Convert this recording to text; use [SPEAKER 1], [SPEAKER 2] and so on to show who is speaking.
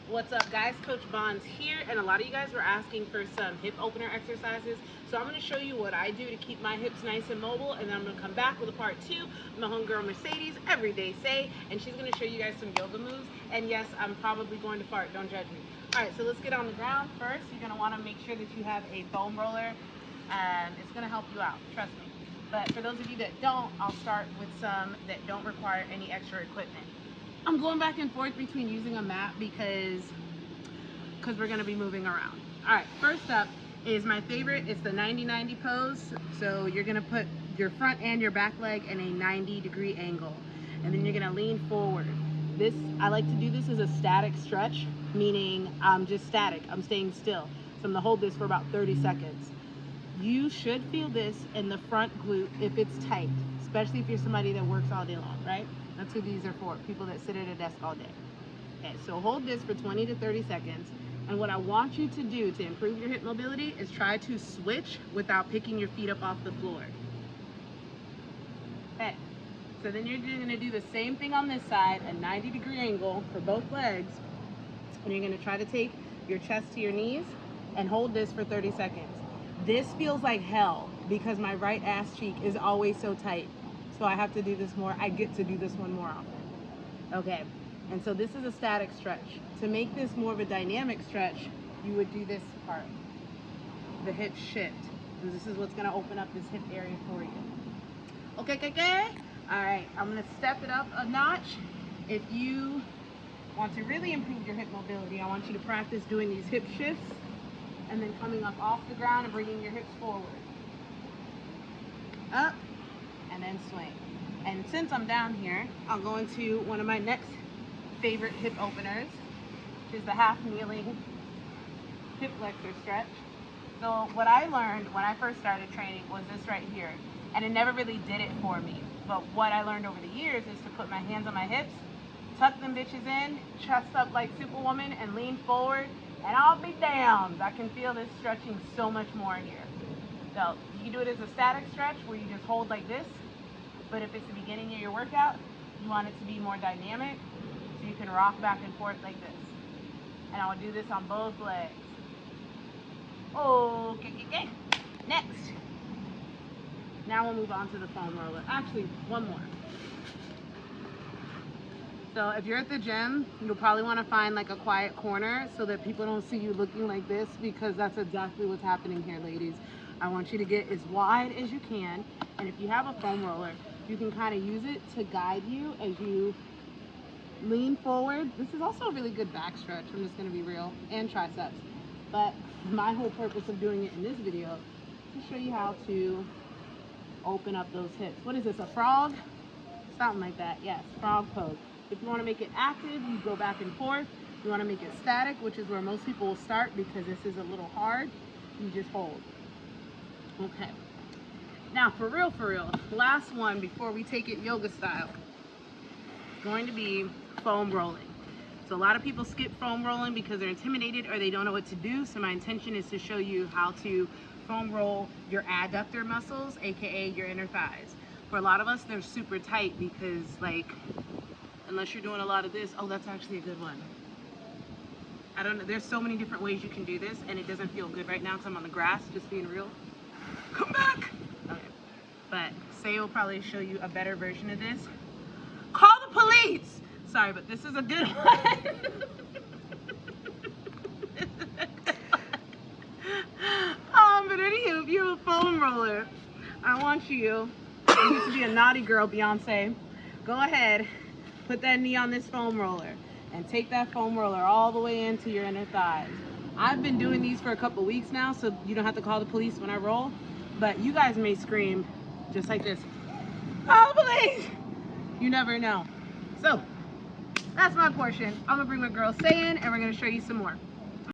[SPEAKER 1] What's up, guys? Coach Bonds here, and a lot of you guys were asking for some hip opener exercises. So I'm going to show you what I do to keep my hips nice and mobile, and then I'm going to come back with a part two. My homegirl Mercedes, everyday say, and she's going to show you guys some yoga moves. And yes, I'm probably going to fart. Don't judge me. All right, so let's get on the ground. First, you're going to want to make sure that you have a foam roller, and it's going to help you out. Trust me. But for those of you that don't, I'll start with some that don't require any extra equipment. I'm going back and forth between using a mat because we're going to be moving around. All right, first up is my favorite. It's the 90-90 pose. So you're going to put your front and your back leg in a 90-degree angle, and then you're going to lean forward. This, I like to do this as a static stretch, meaning I'm just static. I'm staying still. So I'm going to hold this for about 30 seconds. You should feel this in the front glute if it's tight, especially if you're somebody that works all day long, right? That's who these are for, people that sit at a desk all day. Okay, so hold this for 20 to 30 seconds. And what I want you to do to improve your hip mobility is try to switch without picking your feet up off the floor. Okay, so then you're gonna do the same thing on this side, a 90-degree angle for both legs. And you're gonna try to take your chest to your knees and hold this for 30 seconds. This feels like hell because my right ass cheek is always so tight. So I have to do this more. I get to do this one more often. Okay, and so this is a static stretch. To make this more of a dynamic stretch, you would do this part, the hip shift. And this is what's gonna open up this hip area for you. Okay. All right, I'm gonna step it up a notch. If you want to really improve your hip mobility, I want you to practice doing these hip shifts and then coming up off the ground and bringing your hips forward. Up, and then swing. And since I'm down here, I'll go into one of my next favorite hip openers, which is the half kneeling hip flexor stretch. So what I learned when I first started training was this right here. And it never really did it for me. But what I learned over the years is to put my hands on my hips, tuck them bitches in, chest up like Superwoman, and lean forward. And I'll be damned, I can feel this stretching so much more here. So you can do it as a static stretch where you just hold like this. But if it's the beginning of your workout, you want it to be more dynamic, so you can rock back and forth like this. And I will do this on both legs. Okay. Next. Now we'll move on to the foam roller. Actually, one more. So if you're at the gym, you'll probably want to find like a quiet corner so that people don't see you looking like this, because that's exactly what's happening here, ladies. I want you to get as wide as you can, and if you have a foam roller, you can kind of use it to guide you as you lean forward. This is also a really good back stretch, I'm just going to be real, and triceps. But my whole purpose of doing it in this video is to show you how to open up those hips. What is this, a frog? Something like that, yes, frog pose. If you want to make it active, you go back and forth. If you want to make it static, which is where most people will start because this is a little hard, you just hold. Okay. Now, for real, last one before we take it yoga style, is going to be foam rolling. So a lot of people skip foam rolling because they're intimidated or they don't know what to do. So my intention is to show you how to foam roll your adductor muscles, aka your inner thighs. For a lot of us, they're super tight because, like, unless you're doing a lot of this, oh, that's actually a good one. I don't know, there's so many different ways you can do this, and it doesn't feel good right now because I'm on the grass, just being real. Come back! Okay, but Say will probably show you a better version of this. Call the police! Sorry, but this is a good one. But anywho, if you're a foam roller, I want you to be a naughty girl, Beyonce. Go ahead, put that knee on this foam roller and take that foam roller all the way into your inner thighs. I've been doing these for a couple weeks now, so you don't have to call the police when I roll, but you guys may scream just like this, call the police! You never know. So that's my portion. I'm gonna bring my girl Say in and we're gonna show you some more.